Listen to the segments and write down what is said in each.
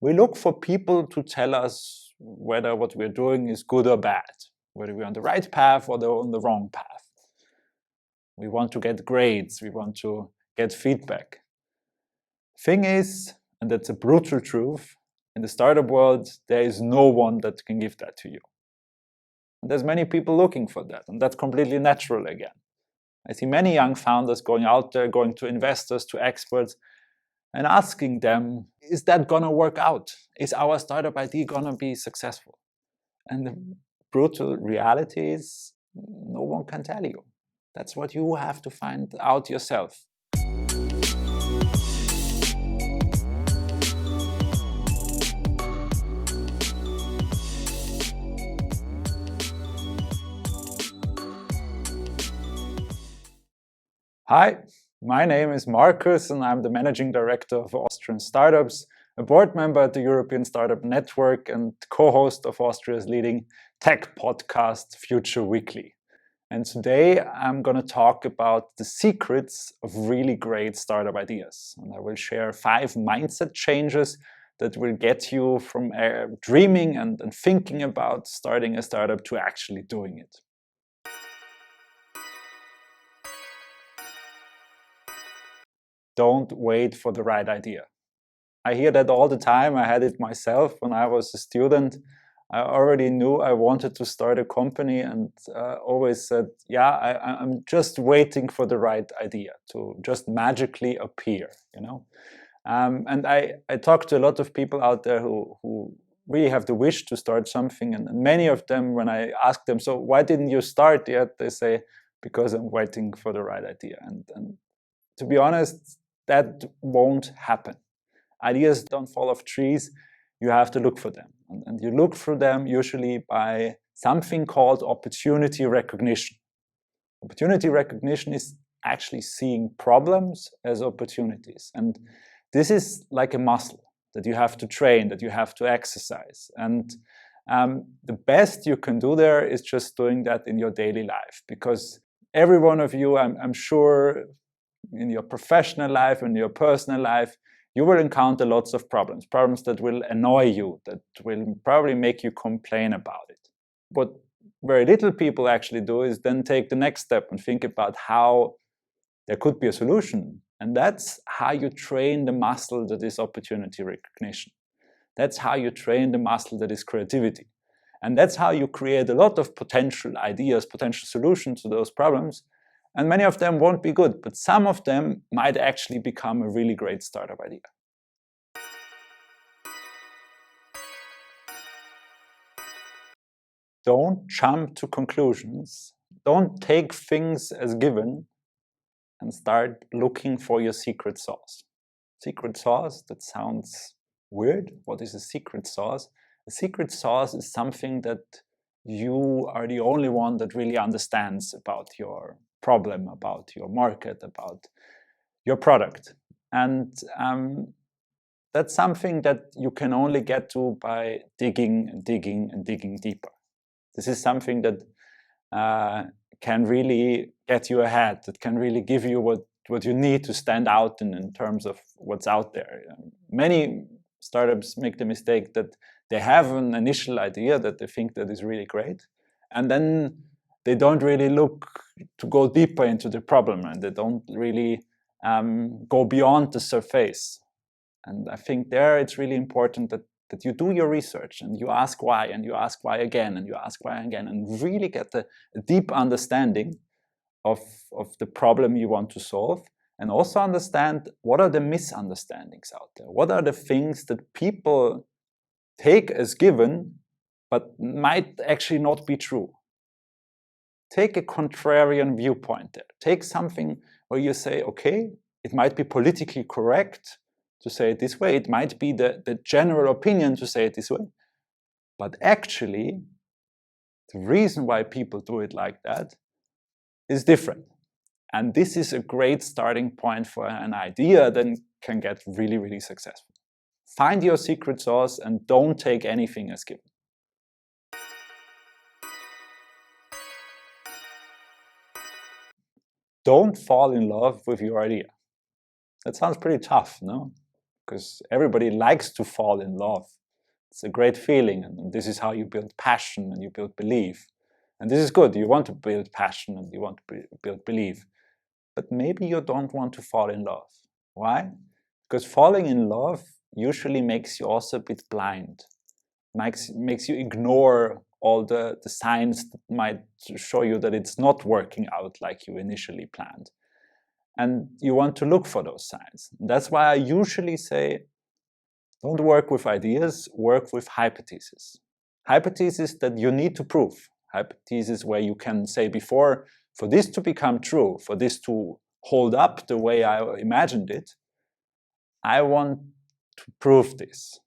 We look for people to tell us whether what we're doing is good or bad, whether we're on the right path or on the wrong path. We want to get grades, we want to get feedback. Thing is, and that's a brutal truth, in the startup world, there is no one that can give that to you. And there's many people looking for that, and that's completely natural again. I see many young founders going out there, going to investors, to experts, and asking them, is that gonna work out? Is our startup idea gonna be successful? And the brutal reality is, no one can tell you. That's what you have to find out yourself. Hi, my name is Markus and I'm the Managing Director of AustrianStartups, a board member at the European Startup Network and co-host of Austria's leading tech podcast, Future Weekly. And today I'm going to talk about the secrets of really great startup ideas. And I will share 5 mindset changes that will get you from dreaming and thinking about starting a startup to actually doing it. Don't wait for the right idea. I hear that all the time. I had it myself when I was a student. I already knew I wanted to start a company and always said, yeah, I'm just waiting for the right idea to just magically appear, you know. And I talk to a lot of people out there who really have the wish to start something. And many of them, when I ask them, so why didn't you start yet? They say, because I'm waiting for the right idea. And to be honest, that won't happen. Ideas don't fall off trees. You have to look for them. And you look for them usually by something called opportunity recognition. Opportunity recognition is actually seeing problems as opportunities. And this is like a muscle that you have to train, that you have to exercise. And the best you can do there is just doing that in your daily life. Because every one of you, I'm sure, in your professional life, in your personal life, you will encounter lots of problems that will annoy you, that will probably make you complain about it. What very little people actually do is then take the next step and think about how there could be a solution. And that's how you train the muscle that is opportunity recognition. That's how you train the muscle that is creativity. And that's how you create a lot of potential ideas, potential solutions to those problems. And many of them won't be good, but some of them might actually become a really great startup idea. Don't jump to conclusions. Don't take things as given and start looking for your secret sauce. Secret sauce, that sounds weird. What is a secret sauce? A secret sauce is something that you are the only one that really understands about your problem, about your market, about your product. And that's something that you can only get to by digging and digging and digging deeper. This is something that can really get you ahead, that can really give you what you need to stand out in terms of what's out there. Many startups make the mistake that they have an initial idea that they think that is really great, and then they don't really look to go deeper into the problem, and they don't really go beyond the surface. And I think there it's really important that you do your research and you ask why, and you ask why again, and you ask why again, and really get a deep understanding of the problem you want to solve, and also understand what are the misunderstandings out there. What are the things that people take as given, but might actually not be true. Take a contrarian viewpoint there. Take something where you say, okay, it might be politically correct to say it this way. It might be the general opinion to say it this way. But actually, the reason why people do it like that is different. And this is a great starting point for an idea that can get really, really successful. Find your secret sauce and don't take anything as given. Don't fall in love with your idea. That sounds pretty tough, no? because everybody likes to fall in love. It's a great feeling, and this is how you build passion and you build belief. And this is good. You want to build passion and you want to build belief. But maybe you don't want to fall in love. Why? Because falling in love usually makes you also a bit blind. Makes you ignore all the signs that might show you that it's not working out like you initially planned. And you want to look for those signs. That's why I usually say, don't work with ideas, work with hypotheses. Hypotheses that you need to prove. Hypotheses where you can say before, for this to become true, for this to hold up the way I imagined it, I want to prove this.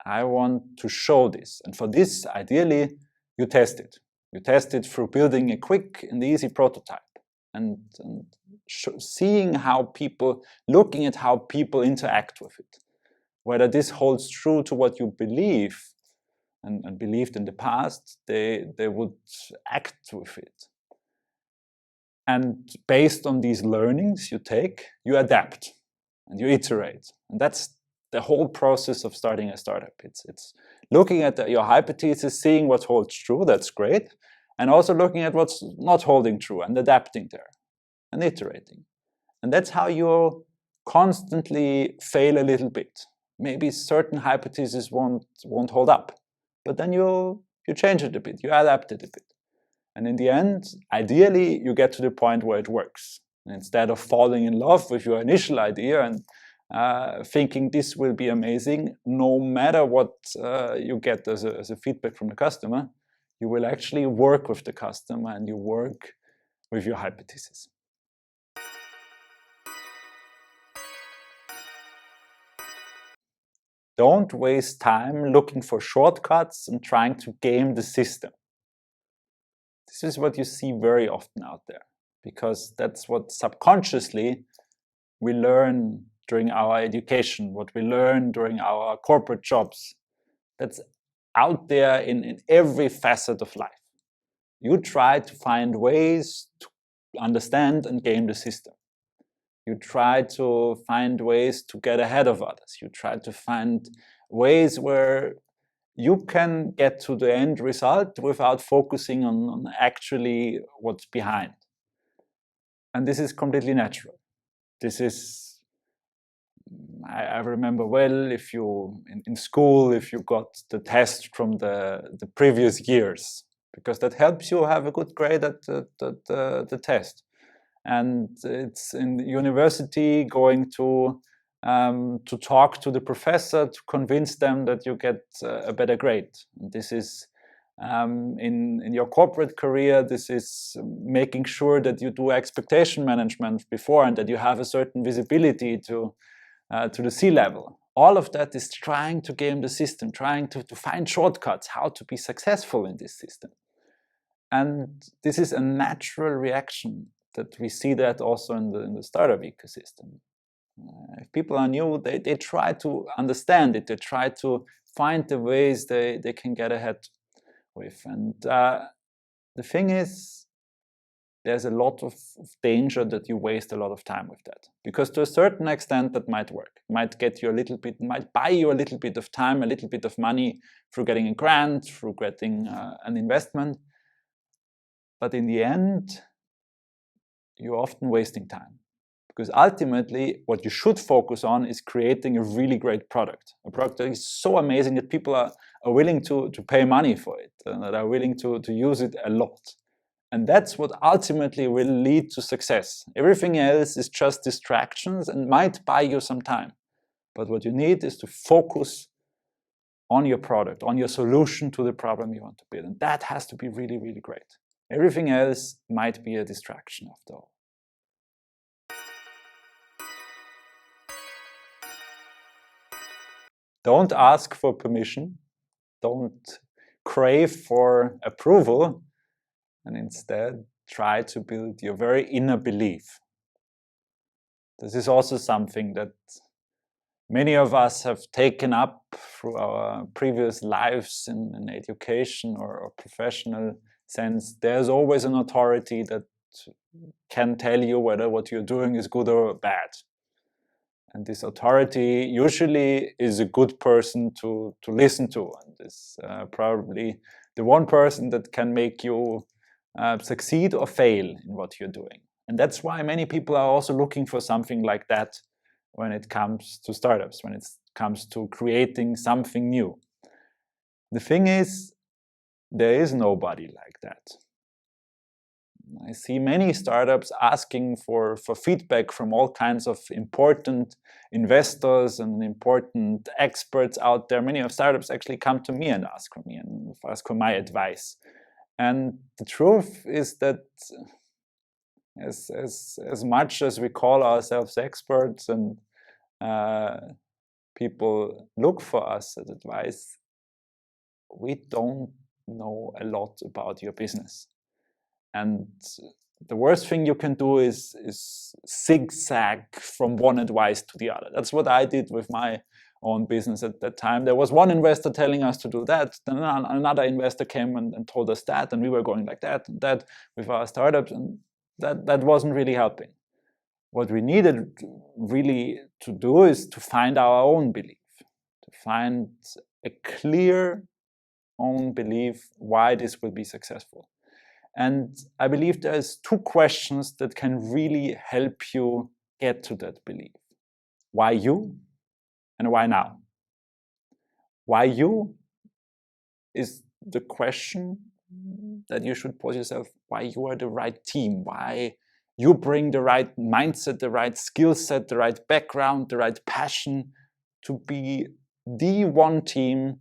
I want to show this. And for this, ideally, you test it. You test it through building a quick and easy prototype and seeing how people, looking at how people interact with it. Whether this holds true to what you believe and believed in the past, they would act with it. And based on these learnings you take, you adapt and you iterate. And that's the whole process of starting a startup. It's looking at your hypothesis, seeing what holds true, that's great, and also looking at what's not holding true and adapting there and iterating. And that's how you'll constantly fail a little bit. Maybe certain hypotheses won't hold up, but then you change it a bit, you adapt it a bit. And in the end, ideally, you get to the point where it works. And instead of falling in love with your initial idea and thinking this will be amazing, no matter what you get as a feedback from the customer, you will actually work with the customer and you work with your hypothesis. Don't waste time looking for shortcuts and trying to game the system. This is what you see very often out there, because that's what subconsciously we learn during our education, what we learn during our corporate jobs. That's out there in every facet of life. You try to find ways to understand and game the system. You try to find ways to get ahead of others. You try to find ways where you can get to the end result without focusing on actually what's behind. And this is completely natural. This is, I remember well, if you, in school, if you got the test from the previous years, because that helps you have a good grade at the test. And it's in university going to talk to the professor to convince them that you get a better grade. And this is in your corporate career, this is making sure that you do expectation management before and that you have a certain visibility to the C-level. All of that is trying to game the system, trying to find shortcuts, how to be successful in this system. And this is a natural reaction that we see that also in the startup ecosystem. If people are new, they try to understand it, they try to find the ways they can get ahead with. And the thing is, there's a lot of danger that you waste a lot of time with that. Because to a certain extent, that might work. It might get you a little bit, might buy you a little bit of time, a little bit of money through getting a grant, through getting an investment. But in the end, you're often wasting time. Because ultimately, what you should focus on is creating a really great product. A product that is so amazing that people are willing to pay money for it, and that are willing to use it a lot. And that's what ultimately will lead to success. Everything else is just distractions and might buy you some time. But what you need is to focus on your product, on your solution to the problem you want to build. And that has to be really, really great. Everything else might be a distraction after all. Don't ask for permission. Don't crave for approval. And instead, try to build your very inner belief. This is also something that many of us have taken up through our previous lives in education or professional sense. There's always an authority that can tell you whether what you're doing is good or bad. And this authority usually is a good person to listen to, and is probably the one person that can make you succeed or fail in what you're doing. And that's why many people are also looking for something like that when it comes to startups, when it comes to creating something new. The thing is, there is nobody like that. I see many startups asking for feedback from all kinds of important investors and important experts out there. Many of startups actually come to me and ask for my advice. And the truth is that as much as we call ourselves experts and people look for us as advice, we don't know a lot about your business. And the worst thing you can do is zigzag from one advice to the other. That's what I did with my own business at that time. There was one investor telling us to do that, then another investor came and told us that, and we were going like that and that with our startups, and that wasn't really helping. What we needed really to do is to find our own belief, to find a clear own belief why this will be successful. And I believe there's two questions that can really help you get to that belief. Why you and why now? Why you is the question that you should pose yourself, why you are the right team, why you bring the right mindset, the right skill set, the right background, the right passion to be the one team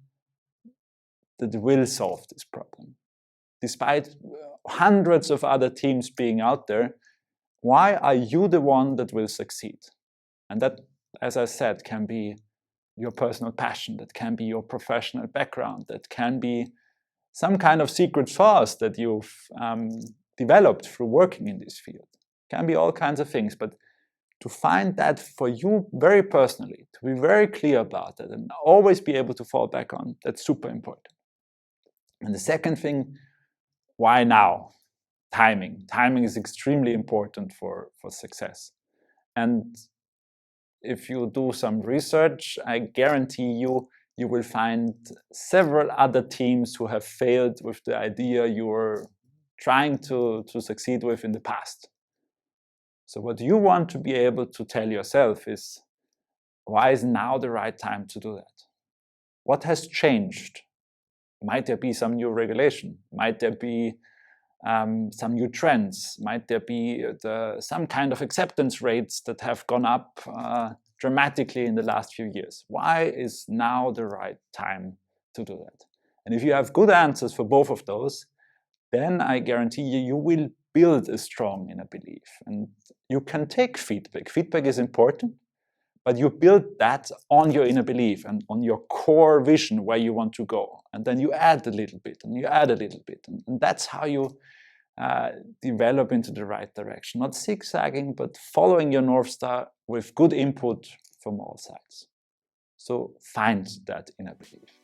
that will solve this problem. Despite hundreds of other teams being out there, why are you the one that will succeed? And that, as I said, can be your personal passion, that can be your professional background, that can be some kind of secret sauce that you've developed through working in this field. It can be all kinds of things, but to find that for you very personally, to be very clear about it and always be able to fall back on, that's super important. And the second thing, why now? Timing. Timing is extremely important for success. And if you do some research, I guarantee you will find several other teams who have failed with the idea you were trying to succeed with in the past. So what you want to be able to tell yourself is, why is now the right time to do that? What has changed? Might there be some new regulation? Might there be some new trends? Might there be some kind of acceptance rates that have gone up dramatically in the last few years? Why is now the right time to do that? And if you have good answers for both of those, then I guarantee you will build a strong inner belief. And you can take feedback. Feedback is important, but you build that on your inner belief and on your core vision where you want to go. And then you add a little bit and you add a little bit. And that's how you develop into the right direction. Not zigzagging, but following your North Star with good input from all sides. So find that inner belief.